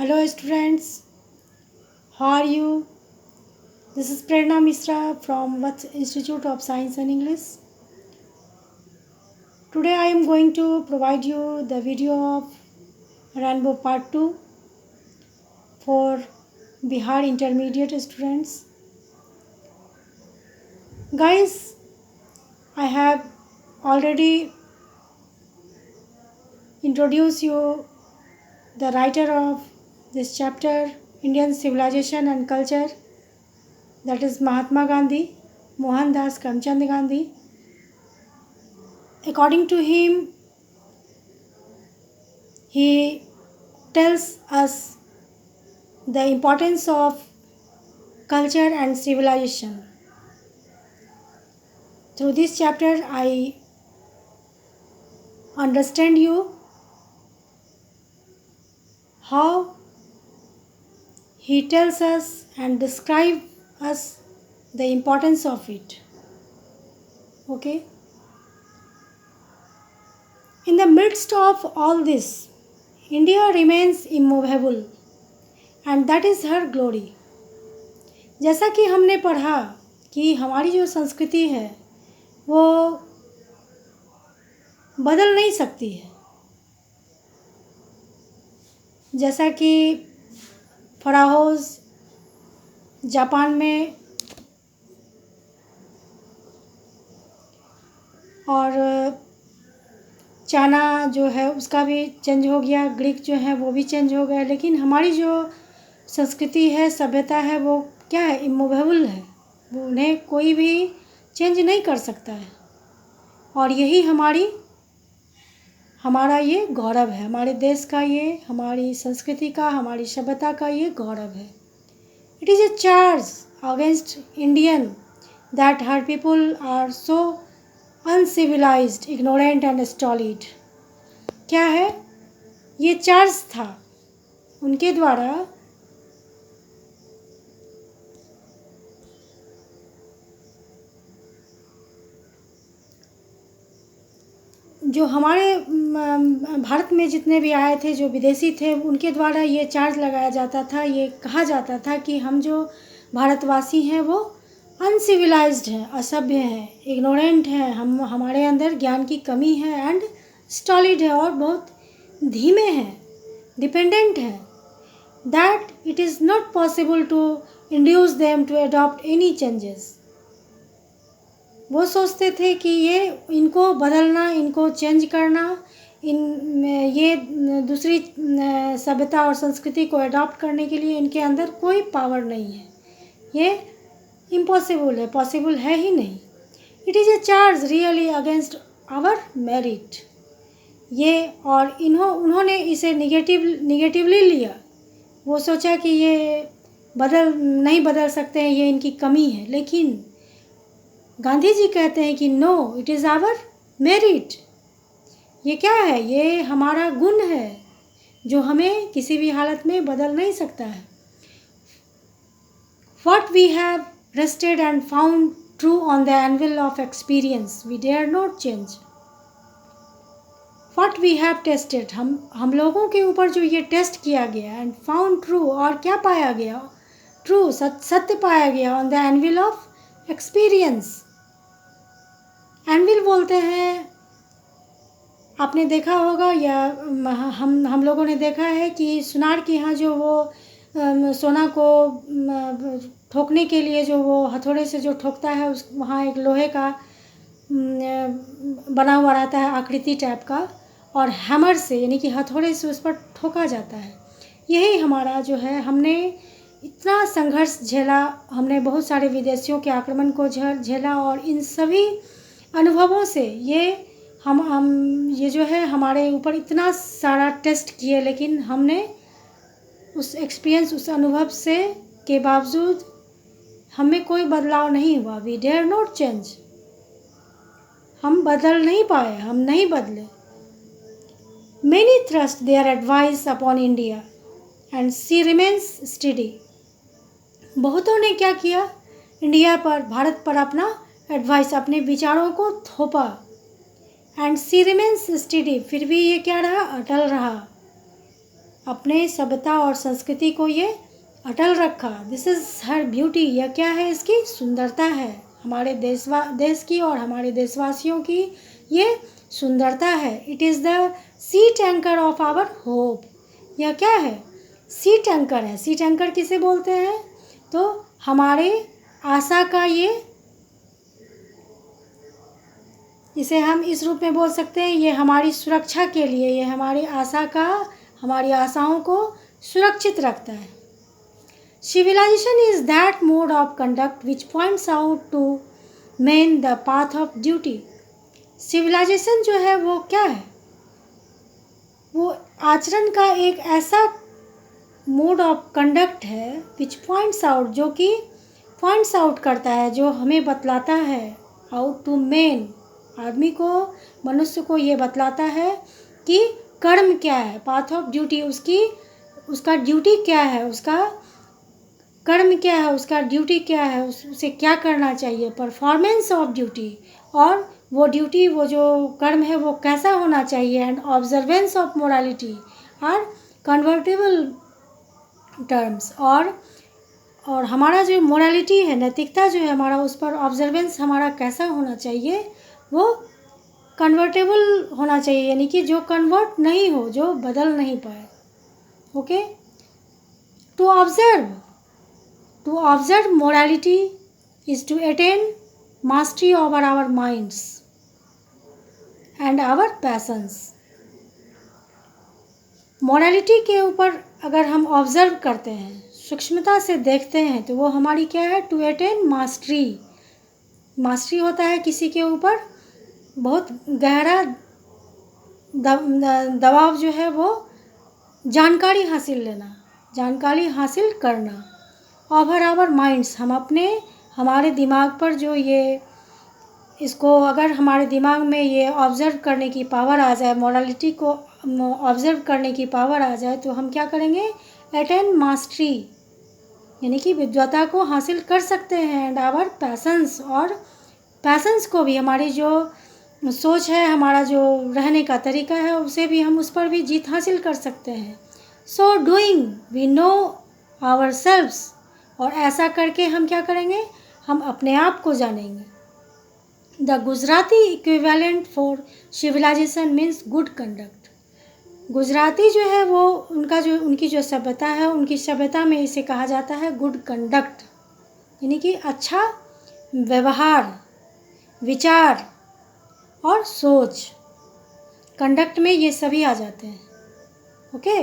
Hello students, how are you? This is Prerna Misra from Vats Institute of Science and English. Today I am going to provide you the video of Rainbow Part 2 for Bihar Intermediate students. Guys, I have already introduced you the writer of this chapter, Indian Civilization and Culture, that is Mahatma Gandhi, Mohandas Karamchand Gandhi. According to him, he tells us the importance of culture and civilization. Through this chapter, I understand you how he tells us and describe us the importance of it. Okay? In the midst of all this, India remains immovable and that is her glory. जैसा कि हमने पढ़ा कि हमारी जो संस्कृति है वो बदल नहीं सकती है, जैसा कि फराहोस जापान में और चाइना जो है उसका भी चेंज हो गया, ग्रीक जो है वो भी चेंज हो गया, लेकिन हमारी जो संस्कृति है, सभ्यता है, वो क्या है, इमूवेबल है, वो उन्हें कोई भी चेंज नहीं कर सकता है। और यही हमारा ये गौरव है, हमारे देश का, ये हमारी संस्कृति का, हमारी सभ्यता का ये गौरव है। It is a charge against Indian that her people are so uncivilized, ignorant and stolid. क्या है, ये चार्ज था उनके द्वारा जो हमारे भारत में जितने भी आए थे, जो विदेशी थे, उनके द्वारा ये चार्ज लगाया जाता था, ये कहा जाता था कि हम जो भारतवासी हैं वो अनसिविलाइज्ड हैं, असभ्य हैं, इग्नोरेंट हैं, हमारे अंदर ज्ञान की कमी है एंड स्टॉलिड है और बहुत धीमे हैं, डिपेंडेंट हैं, that it is not possible to induce them to adopt any changes. वो सोचते थे कि ये इनको बदलना, इनको चेंज करना, ये दूसरी सभ्यता और संस्कृति को अडॉप्ट करने के लिए इनके अंदर कोई पावर नहीं है, ये इम्पॉसिबल है, पॉसिबल है ही नहीं। It is a charge really against our merit. ये और उन्होंने इसे निगेटिवली लिया। वो सोचा कि ये नहीं बदल सकते हैं, ये इनकी कमी है, लेकिन गांधी जी कहते हैं कि no, it is our merit. ये क्या है, ये हमारा गुण है जो हमें किसी भी हालत में बदल नहीं सकता है। What we have rested and found true on the anvil of experience, we dare not change. What we have tested, हम लोगों के ऊपर जो ये टेस्ट किया गया, and found true, और क्या पाया गया, ट्रू, सत्य पाया गया, on the anvil of experience। Anvil बोलते हैं, आपने देखा होगा या हम लोगों ने देखा है कि सुनार के यहाँ जो वो सोना को ठोकने के लिए जो वो हथौड़े से जो ठोकता है, उस वहाँ एक लोहे का बना हुआ रहता है आकृति टाइप का, और हैमर से यानी कि हथौड़े से उस पर ठोका जाता है। यही हमारा जो है, हमने इतना संघर्ष झेला, हमने बहुत सारे विदेशियों के आक्रमण को झेला, और इन सभी अनुभवों से ये जो है हमारे ऊपर इतना सारा टेस्ट किए, लेकिन हमने उस एक्सपीरियंस, उस अनुभव से के बावजूद हमें कोई बदलाव नहीं हुआ। वी डेयर नॉट चेंज, हम बदल नहीं पाए, हम नहीं बदले। Many thrust their advice upon India and she remains steady. बहुतों ने क्या किया, इंडिया पर, भारत पर अपना एडवाइस, अपने विचारों को थोपा, एंड सी रिमेन्स स्टडी, फिर भी ये क्या रहा, अटल रहा। अपने सभ्यता और संस्कृति को ये अटल रखा। दिस इज़ हर ब्यूटी, यह क्या है, इसकी सुंदरता है, हमारे देश की और हमारे देशवासियों की ये सुंदरता है। It is the sheet anchor of our hope. यह क्या है, सी टैंकर है। सी टैंकर किसे बोलते हैं, तो हमारे आशा का ये, इसे हम इस रूप में बोल सकते हैं, ये हमारी सुरक्षा के लिए, ये हमारी आशा का, हमारी आशाओं को सुरक्षित रखता है। Civilisation is that mode of conduct which points out to man the path of duty. Civilisation जो है वो क्या है, वो आचरण का एक ऐसा मोड ऑफ कंडक्ट है विच पॉइंट्स आउट, जो कि पॉइंट्स आउट करता है, जो हमें बतलाता है, आउट टू मेन, आदमी को, मनुष्य को ये बतलाता है कि कर्म क्या है, पाथ ऑफ ड्यूटी, उसका ड्यूटी क्या है, उसका कर्म क्या है, उसका ड्यूटी क्या है, उसे क्या करना चाहिए, परफॉर्मेंस ऑफ ड्यूटी, और वो ड्यूटी, वो जो कर्म है वो कैसा होना चाहिए, and observance of morality are convertible terms. और हमारा जो मोरालिटी है, नैतिकता जो है हमारा, उस पर ऑब्जर्वेंस हमारा कैसा होना चाहिए, वो कन्वर्टेबल होना चाहिए, यानी कि जो कन्वर्ट नहीं हो, जो बदल नहीं पाए। Okay, to observe morality is to attain mastery over our minds and our passions. Morality के ऊपर अगर हम ऑब्जर्व करते हैं, सूक्ष्मता से देखते हैं, तो वो हमारी क्या है, टू अटेन मास्टरी। मास्टरी होता है किसी के ऊपर बहुत गहरा दबाव जो है, वो जानकारी हासिल लेना, जानकारी हासिल करना। ओवर आवर माइंड्स, हम हमारे दिमाग पर जो ये, इसको अगर हमारे दिमाग में ये ऑब्ज़र्व करने की पावर आ जाए, मोरालिटी को ऑब्ज़र्व करने की पावर आ जाए, तो हम क्या करेंगे, अटेन मास्टरी, यानी कि विद्वता को हासिल कर सकते हैं। एंड आवर पैशंस, और पैशंस को भी, हमारी जो सोच है, हमारा जो रहने का तरीका है, उसे भी हम, उस पर भी जीत हासिल कर सकते हैं। So doing we know ourselves, और ऐसा करके हम क्या करेंगे, हम अपने आप को जानेंगे। The Gujarati equivalent for civilisation means good conduct. Gujarati जो है वो, उनकी जो सभ्यता है, उनकी सभ्यता में इसे कहा जाता है गुड कंडक्ट, यानी कि अच्छा व्यवहार, विचार और सोच। कंडक्ट में ये सभी आ जाते हैं। Okay,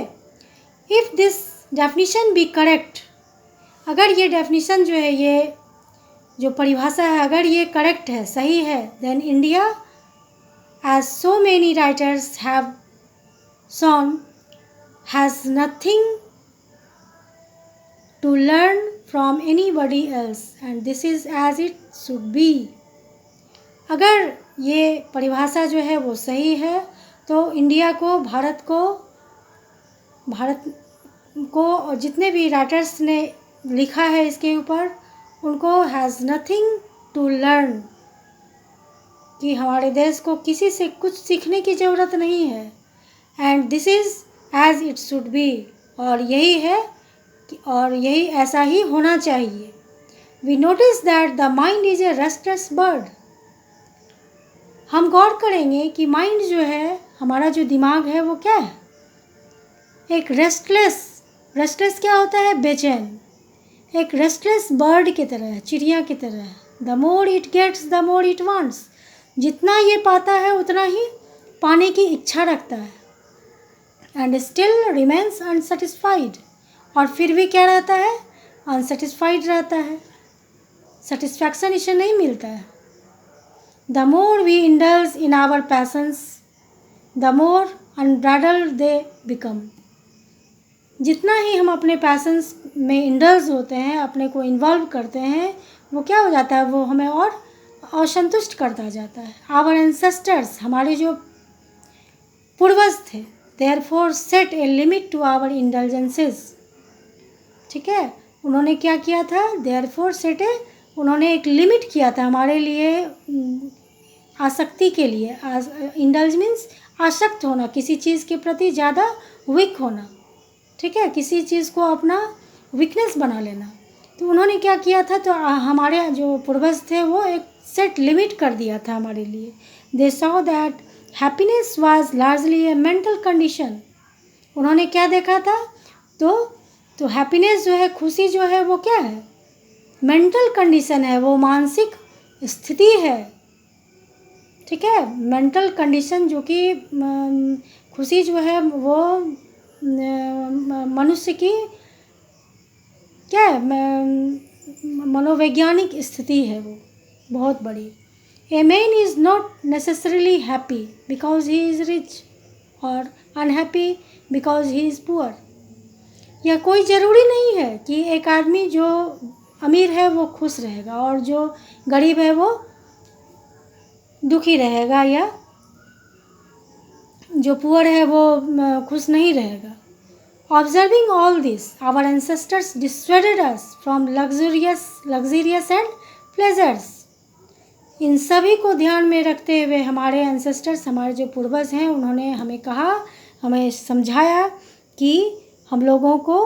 if this definition be correct, अगर ये डेफिनेशन जो है, ये जो परिभाषा है, अगर ये करेक्ट है, सही है, then India, as so many writers have shown, has nothing to learn from anybody else, and this is as it should be। अगर ये परिभाषा जो है वो सही है, तो इंडिया को, भारत को और जितने भी राइटर्स ने लिखा है इसके ऊपर, उनको हैज़ नथिंग टू लर्न, कि हमारे देश को किसी से कुछ सीखने की ज़रूरत नहीं है। And this is as it should be, और यही है, और यही ऐसा ही होना चाहिए। We notice that the mind is a restless bird. हम गौर करेंगे कि माइंड जो है, हमारा जो दिमाग है, वो क्या है, एक रेस्टलेस क्या होता है, बेचैन, एक रेस्टलेस बर्ड की तरह है, चिड़िया की तरह है। The more it gets the more it wants, जितना ये पाता है उतना ही पाने की इच्छा रखता है। एंड स्टिल रिमेन्स अनसेटिस्फाइड, और फिर भी क्या रहता है, अनसेटिस्फाइड रहता है, सेटिस्फैक्शन इसे नहीं मिलता है। The more we indulge in our passions, the more unbridled they become. जितना ही हम अपने पैशंस में इंडल्ज होते हैं, अपने को इन्वॉल्व करते हैं, वो क्या हो जाता है, वो हमें और असंतुष्ट करता जाता है। आवर एंसेस्टर्स, हमारे जो पूर्वज थे, therefore set a limit to our indulgences. ठीक है, उन्होंने क्या किया था, देयरफॉर सेट ए, उन्होंने एक लिमिट किया था हमारे लिए, आसक्ति के लिए। इंडल्ज मीन्स आसक्त होना, किसी चीज़ के प्रति ज़्यादा वीक होना। ठीक है, किसी चीज़ को अपना वीकनेस बना लेना। तो उन्होंने क्या किया था, तो हमारे जो पूर्वज थे वो एक सेट लिमिट कर दिया था हमारे लिए। दे saw that happiness was largely A mental condition. उन्होंने क्या देखा था, तो हैप्पीनेस जो है, खुशी जो है, वो क्या है, मेंटल कंडीशन है, वो मानसिक स्थिति है। ठीक है, मेंटल कंडीशन, जो कि खुशी जो है वो मनुष्य की क्या है, मनोवैज्ञानिक स्थिति है, वो बहुत बड़ी। A man is not necessarily happy because he is rich और unhappy because he is poor. यह कोई ज़रूरी नहीं है कि एक आदमी जो अमीर है वो खुश रहेगा और जो गरीब है वो दुखी रहेगा, या जो पुअर है वो खुश नहीं रहेगा। Observing all this, our ancestors dissuaded us from luxurious and pleasures. इन सभी को ध्यान में रखते हुए हमारे एंसेस्टर्स, हमारे जो पूर्वज हैं, उन्होंने हमें कहा, हमें समझाया कि हम लोगों को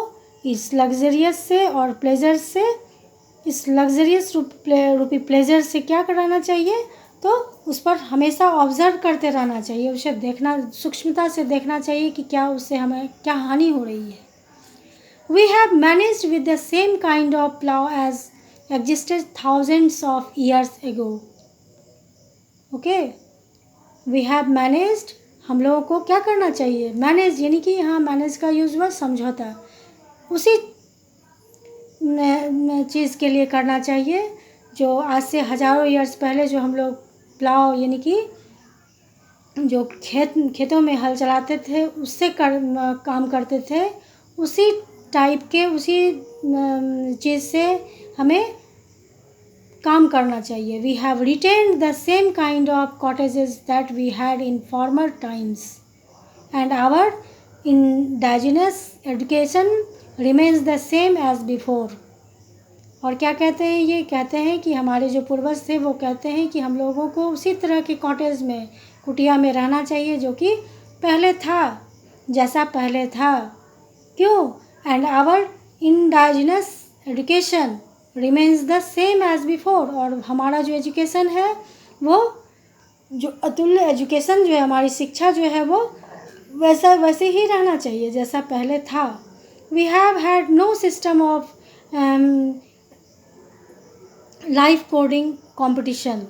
इस लग्जरियस से और प्लेजर से, इस लग्जरियस रूपी प्लेजर से क्या कराना चाहिए, तो उस पर हमेशा ऑब्जर्व करते रहना चाहिए, उसे देखना, सूक्ष्मता से देखना चाहिए कि क्या उससे हमें क्या हानि हो रही है। We have managed with the same kind of plough as existed thousands of years ago. Okay, we have managed, हम लोगों को क्या करना चाहिए, मैनेज, यानी कि यहाँ मैनेज का यूज हुआ समझौता, उसी चीज़ के लिए करना चाहिए जो आज से हज़ारों ईयर्स पहले जो हम लोग प्लाव, यानी कि जो खेतों में हल चलाते थे, उससे काम करते थे, उसी टाइप के, उसी चीज़ से हमें काम करना चाहिए। We have retained the same kind of cottages that we had in former times and our indigenous education remains the same as before. और क्या कहते हैं, ये कहते हैं कि हमारे जो पूर्वज थे वो कहते हैं कि हम लोगों को उसी तरह के कॉटेज में, कुटिया में रहना चाहिए जो कि पहले था, जैसा पहले था। क्यों? And our indigenous education remains the same as before. और हमारा जो एजुकेशन है, वो जो अतुल्य एजुकेशन जो है, हमारी शिक्षा जो है, वो वैसे ही रहना चाहिए जैसा पहले था। We have had no system of life coding competition,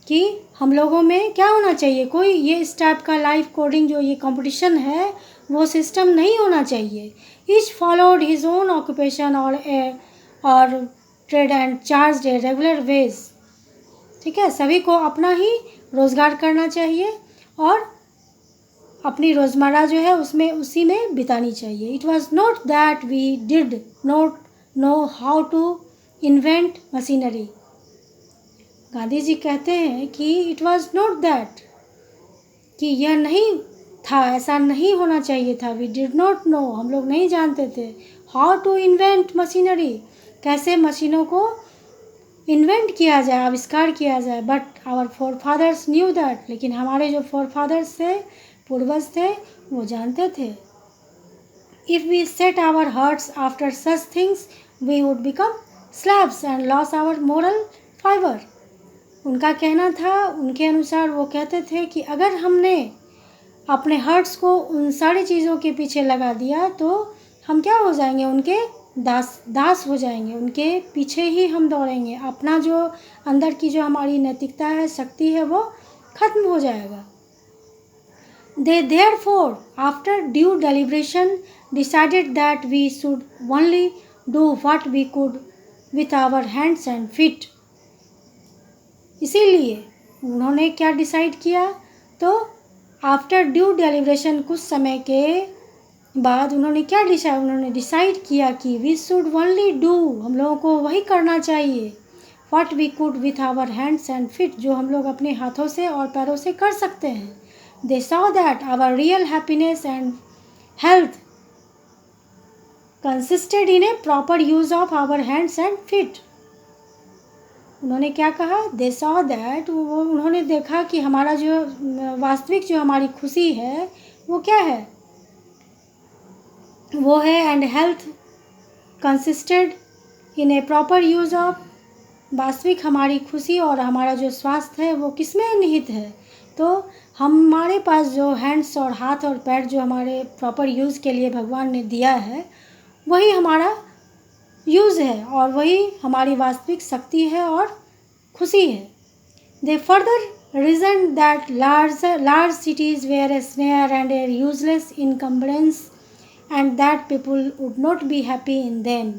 कि हम लोगों में क्या होना चाहिए, कोई ये इस टाइप का लाइफ कोडिंग जो ये कंपटीशन है, वो सिस्टम नहीं होना चाहिए। Each followed his own occupation और trade and charge a regular wage. ठीक है, सभी को अपना ही रोज़गार करना चाहिए और अपनी रोज़मर्रा जो है उसमें उसी में बितानी चाहिए। It was not that we did not know how to invent machinery. Gandhi ji कहते हैं कि इट वॉज नॉट दैट, कि यह नहीं था, ऐसा नहीं होना चाहिए था। वी डिड नॉट नो, हम लोग नहीं जानते थे, हाउ टू इन्वेंट मशीनरी, कैसे मशीनों को इन्वेंट किया जाए, आविष्कार किया जाए। But our forefathers knew that, लेकिन हमारे जो फोर फादर्स थे, पूर्वज थे, वो जानते थे। If we set our hearts after such things we would become slaves and lose our moral fibre. उनका कहना था, उनके अनुसार वो कहते थे कि अगर हमने अपने हार्ट्स को उन सारी चीज़ों के पीछे लगा दिया तो हम क्या हो जाएंगे, उनके दास हो जाएंगे, उनके पीछे ही हम दौड़ेंगे, अपना जो अंदर की जो हमारी नैतिकता है, शक्ति है, वो खत्म हो जाएगा। They therefore, after due deliberation, decided that we should only do what we could with our hands and feet. इसीलिए उन्होंने क्या डिसाइड किया, तो आफ्टर ड्यू डेलिब्रेशन, कुछ समय के बाद उन्होंने क्या उन्होंने डिसाइड किया कि वी शुड ओनली डू, हम लोगों को वही करना चाहिए, what we could with our hands and feet, जो हम लोग अपने हाथों से और पैरों से कर सकते हैं। They saw that our real happiness and health consisted in a proper use of our hands and feet. उन्होंने क्या कहा, They saw that, उन्होंने देखा कि हमारा जो वास्तविक जो हमारी खुशी है वो क्या है, वो है and health consisted in A proper use of. वास्तविक हमारी खुशी और हमारा जो स्वास्थ्य है वो किस में निहित है? तो हमारे पास जो हैंड्स और हाथ और पैर जो हमारे प्रॉपर यूज़ के लिए भगवान ने दिया है वही हमारा यूज़ है और वही हमारी वास्तविक शक्ति है और खुशी है। They further reason that large cities were a snare and a useless encumbrance and that people would not be happy in them.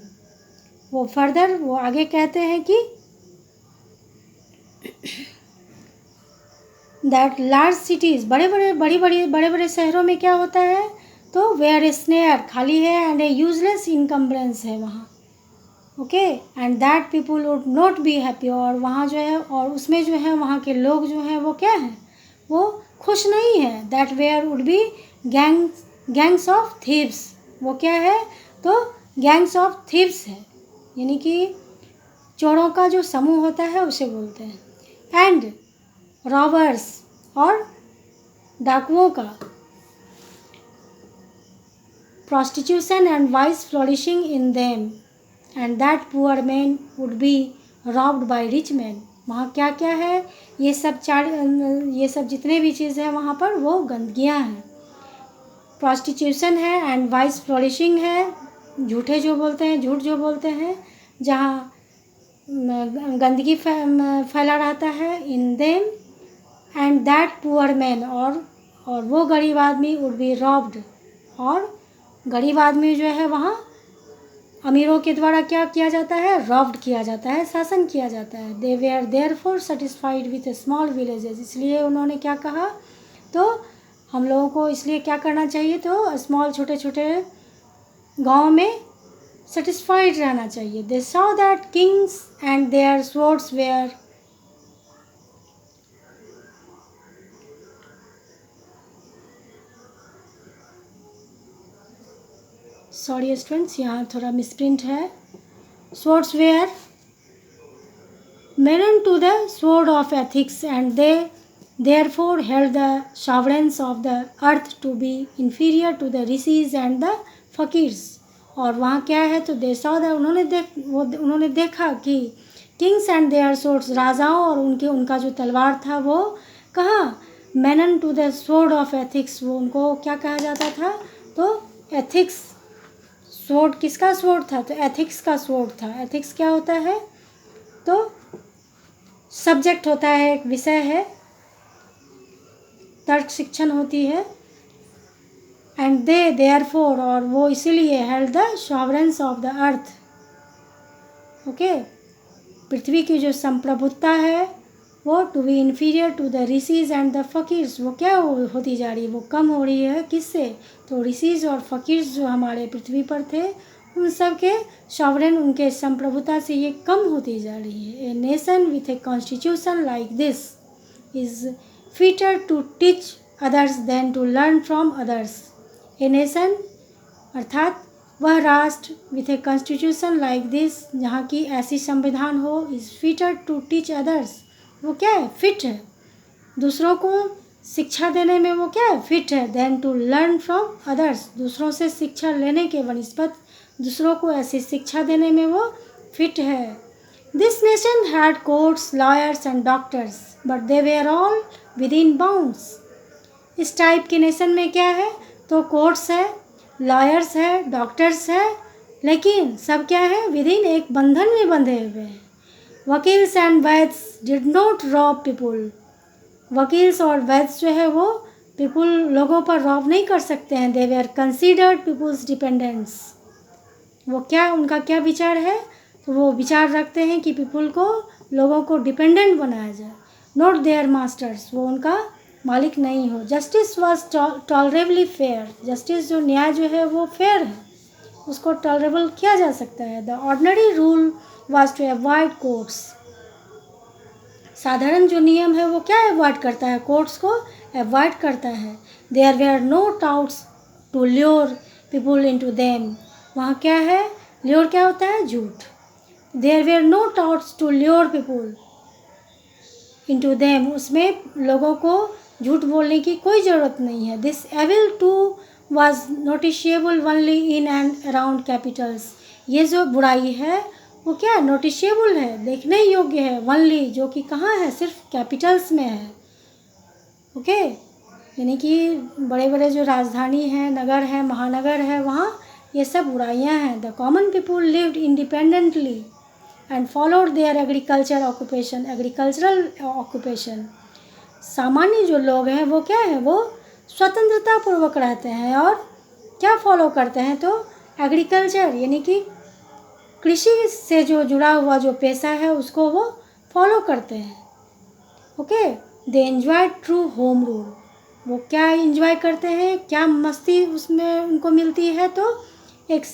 वो आगे कहते हैं कि दैट लार्ज सिटीज़ बड़े बड़े शहरों में क्या होता है? तो वेयर ए स्नेयर खाली है एंड ए यूजलेस इनकम्बरेंस है वहाँ, okay, and that people would not be happy, और वहाँ जो है और उसमें जो है वहाँ के लोग जो हैं वो क्या हैं? वो खुश नहीं है। That there would be gangs of thieves. वो क्या है? तो गैंग्स ऑफ थीव्स है, यानी कि चोरों का जो समूह होता है उसे बोलते हैं। एंड रॉबर्स और डाकुओं का। prostitution and vice flourishing in them and that poor men would be robbed by rich men। वहाँ क्या क्या है? ये सब जितने भी चीज़ है वहाँ पर वो गंदगियाँ हैं। prostitution है एंड वाइस फ्लोरिशिंग है, झूठ जो बोलते हैं जहाँ गंदगी फैला रहता है। In them and that poor man, और वो गरीब आदमी वुड बी रॉब्ड, और गरीब आदमी जो है वहाँ अमीरों के द्वारा क्या किया जाता है? रॉब्ड किया जाता है, शासन किया जाता है। They were therefore satisfied with small villages. इसलिए उन्होंने क्या कहा? तो हम लोगों को इसलिए क्या करना चाहिए? तो स्मॉल छोटे छोटे गाँव में सेटिस्फाइड रहना चाहिए। They saw that kings and their swords were sorry students, यहाँ थोड़ा मिसप्रिंट है। Swords were men to the sword of ethics and they therefore held the sovereigns of the earth to be inferior to the rishis and the fakirs. और वहाँ क्या है? तो they saw the उन्होंने देखा कि किंग्स एंड देयर स्वॉर्ड्स, राजाओं और उनका जो तलवार था वो कहाँ? मेनन to the sword of ethics. वो उनको क्या कहा जाता था? तो एथिक्स। स्वॉर्ड किसका स्वॉर्ड था? तो एथिक्स का स्वॉर्ड था। एथिक्स क्या होता है? तो सब्जेक्ट होता है, एक विषय है, तर्क शिक्षण होती है। एंड दे देयरफॉर, और वो इसीलिए held the sovereigns of the earth, okay, पृथ्वी की जो संप्रभुता है वो to be inferior to the rishis and the fakirs. वो क्या होती जा रही है? वो कम हो रही है। किससे? तो ऋषिज और फकीर्स जो हमारे पृथ्वी पर थे उन सब के सॉवरेन, उनके संप्रभुता से ये कम होती जा रही है। A nation with a constitution like this is fitter to teach others than to learn from others. A nation अर्थात वह राष्ट्र with a constitution like this, जहाँ की ऐसी संविधान हो, is fitter to teach others. वो क्या है? फिट है। दूसरों को शिक्षा देने में वो क्या है? फिट है। Than to learn from others, दूसरों से शिक्षा लेने के वनिस्पत दूसरों को ऐसी शिक्षा देने में वो फिट है। This nation had courts, lawyers and doctors but they were all within bounds. इस टाइप के नेशन में क्या है? तो कोर्ट्स है, लॉयर्स है, डॉक्टर्स है, लेकिन सब क्या है? विद इन एक बंधन में बंधे हुए हैं। Vakils and vaids did not rob people. Vakils और वैद्स जो है वो पीपुल लोगों पर रॉब नहीं कर सकते हैं। दे वेयर कंसीडर्ड पीपुल्स डिपेंडेंट्स। वो क्या, उनका क्या विचार है? तो वो विचार रखते हैं कि पीपुल को, लोगों को डिपेंडेंट बनाया जाए, नॉट देयर मास्टर्स, वो उनका मालिक नहीं हो। Justice was tolerably fair. Justice जो न्याय जो है वो फेयर है, उसको टॉलरेबल किया जा सकता है। The ordinary rule was to avoid courts. साधारण जो नियम है वो क्या अवॉइड करता है? कोर्ट्स को अवॉइड करता है। There were no touts to lure people into them. वहाँ क्या है? ल्योर क्या होता है? झूठ। There were no touts to lure people into them, उसमें लोगों को झूठ बोलने की कोई ज़रूरत नहीं है। This evil too was noticeable only in and around capitals। ये जो बुराई है वो क्या है, नोटिशेबल है, देखने योग्य है, ओनली, जो कि कहाँ है, सिर्फ कैपिटल्स में है। ओके, यानी कि बड़े बड़े जो राजधानी हैं, नगर है, महानगर है, वहाँ ये सब बुराइयाँ हैं। The common people lived independently and followed there agricultural occupation. सामान्य जो लोग हैं वो क्या है, वो स्वतंत्रता पूर्वक रहते हैं और क्या फॉलो करते हैं, तो एग्रीकल्चर यानी कि कृषि से जो जुड़ा हुआ जो पेशा है उसको वो फॉलो करते हैं। Okay, they enjoy true home rule. वो क्या एंजॉय करते हैं, क्या मस्ती उसमें उनको मिलती है, तो एक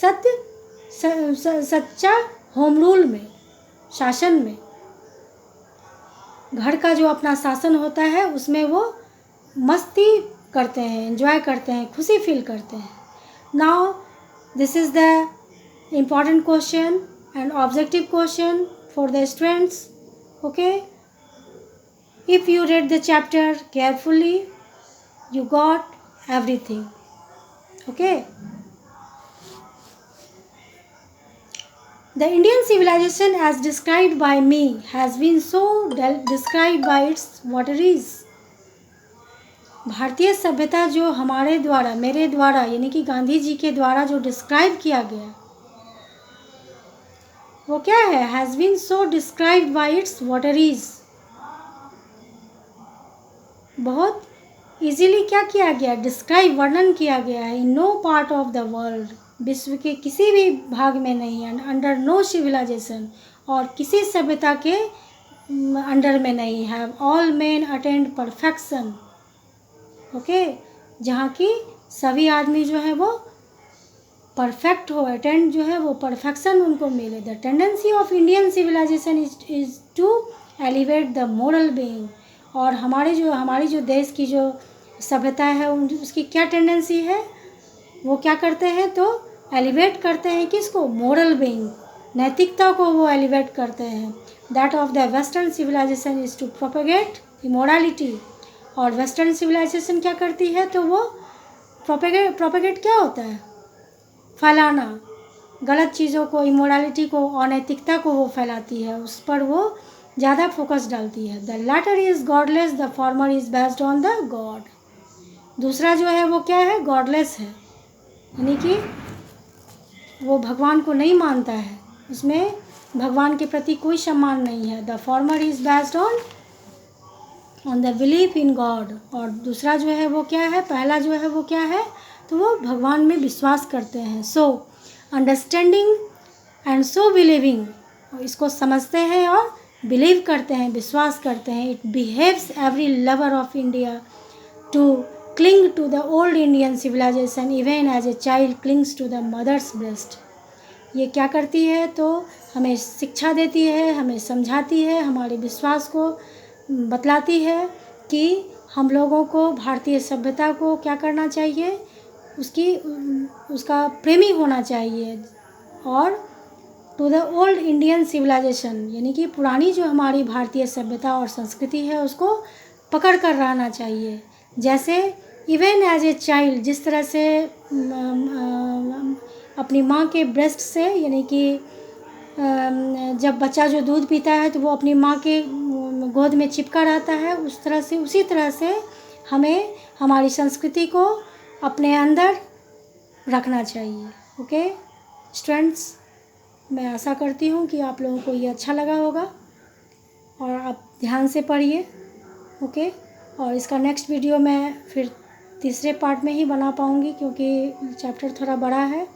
सच्चा होम रूल में, शासन में, घर का जो अपना शासन होता है उसमें वो मस्ती करते हैं, एंजॉय करते हैं, खुशी फील करते हैं। Now this is the important question and objective question for the students। okay, if you read the chapter carefully you got everything। okay, the Indian civilization as described by me has been so described by its what it is। भारतीय सभ्यता जो हमारे द्वारा, मेरे द्वारा, यानी कि गांधी जी के द्वारा जो डिस्क्राइब किया गया वो क्या है, has been so described by its votaries. बहुत इजीली क्या किया गया, डिस्क्राइब, वर्णन किया गया है। In no part of the world, विश्व के किसी भी भाग में नहीं, अंडर नो सिविलाइजेशन, और किसी सभ्यता के अंडर में नहीं है। All main attend perfection. Okay, जहाँ की सभी आदमी जो है वो परफेक्ट हो, अटेंड जो है वो परफेक्शन उनको मिले। The tendency of Indian civilisation is to elevate the moral being. और हमारी जो देश की जो सभ्यता है उसकी क्या टेंडेंसी है, वो क्या करते हैं, तो एलिवेट करते हैं किसको, मोरल बीइंग, नैतिकता को वो एलिवेट करते हैं। That of the western civilisation is to propagate immorality. और वेस्टर्न सिविलाइजेशन क्या करती है, तो वो प्रोपेगेट क्या होता है, फैलाना, गलत चीज़ों को, इमोरलिटी को, अनैतिकता को वो फैलाती है, उस पर वो ज़्यादा फोकस डालती है। The latter is godless, the former is based on the God. दूसरा जो है वो क्या है, गॉडलेस है, यानी कि वो भगवान को नहीं मानता है, उसमें भगवान के प्रति कोई सम्मान नहीं है। The former is based on the belief in God. और दूसरा जो है वो क्या है, पहला जो है वो क्या है, तो वो भगवान में विश्वास करते हैं। So understanding and so believing, इसको समझते हैं और बिलीव करते हैं, विश्वास करते हैं। It behoves every lover of India to cling to the old Indian civilisation even as a child clings to the mother's breast. ये क्या करती है, तो हमें शिक्षा देती है, हमें समझाती है, हमारे विश्वास को बतलाती है कि हम लोगों को भारतीय सभ्यता को क्या करना चाहिए, उसका प्रेमी होना चाहिए। और to the old Indian civilisation, यानी कि पुरानी जो हमारी भारतीय सभ्यता और संस्कृति है उसको पकड़ कर रहना चाहिए। जैसे इवन एज ए चाइल्ड, जिस तरह से अपनी माँ के ब्रेस्ट से, यानी कि जब बच्चा जो दूध पीता है तो वो अपनी माँ के गोद में चिपका रहता है, उसी तरह से हमें हमारी संस्कृति को अपने अंदर रखना चाहिए। ओके स्टूडेंट्स, मैं आशा करती हूँ कि आप लोगों को ये अच्छा लगा होगा और आप ध्यान से पढ़िए। ओके, और इसका नेक्स्ट वीडियो मैं फिर तीसरे पार्ट में ही बना पाऊँगी क्योंकि चैप्टर थोड़ा बड़ा है।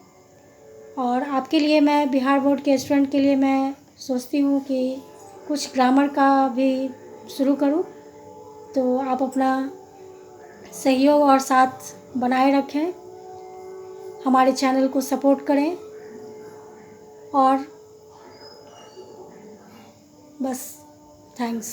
और आपके लिए मैं, बिहार बोर्ड के स्टूडेंट के लिए मैं सोचती हूँ कि कुछ ग्रामर का भी शुरू करूँ, तो आप अपना सहयोग और साथ बनाए रखें, हमारे चैनल को सपोर्ट करें और बस थैंक्स।